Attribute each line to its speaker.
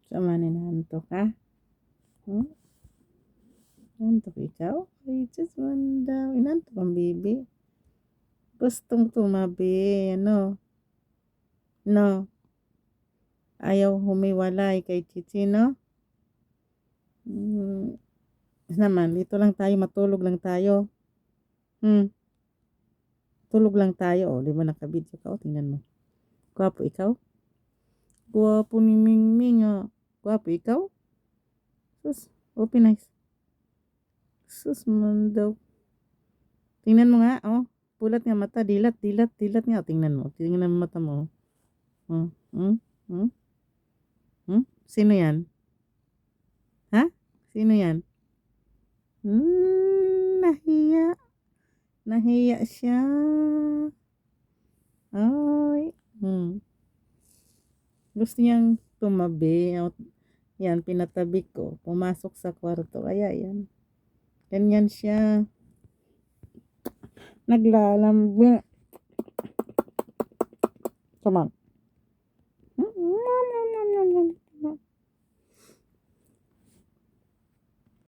Speaker 1: Sama nantok ka? Hmm? Nantok ikaw? Ay, Diyos manda. Inantok ang bibi. Gustong tumabi. Ano? No? Ayaw humiwalay kay Chichi, no? Naman, dito lang tayo, matulog lang tayo. Tulog lang tayo. O, di ba nakabidyo ka? O, tingnan mo. Gwapo ikaw? Gwapo ni Mingming, ah. Gwapo ikaw? Sus, open eyes. Sus, man daw. Tingnan mo nga, oh. Pulat nga mata, dilat nga. Tingnan mo mata mo. Oh. Sino yan? Ha? Sino yan? Nahiya. Nahiya siya. Ay. Gusto niyang tumabi. Yan, pinatabi ko. Pumasok sa kwarto. Kaya yan. Ganyan siya. Naglalambing. Come on.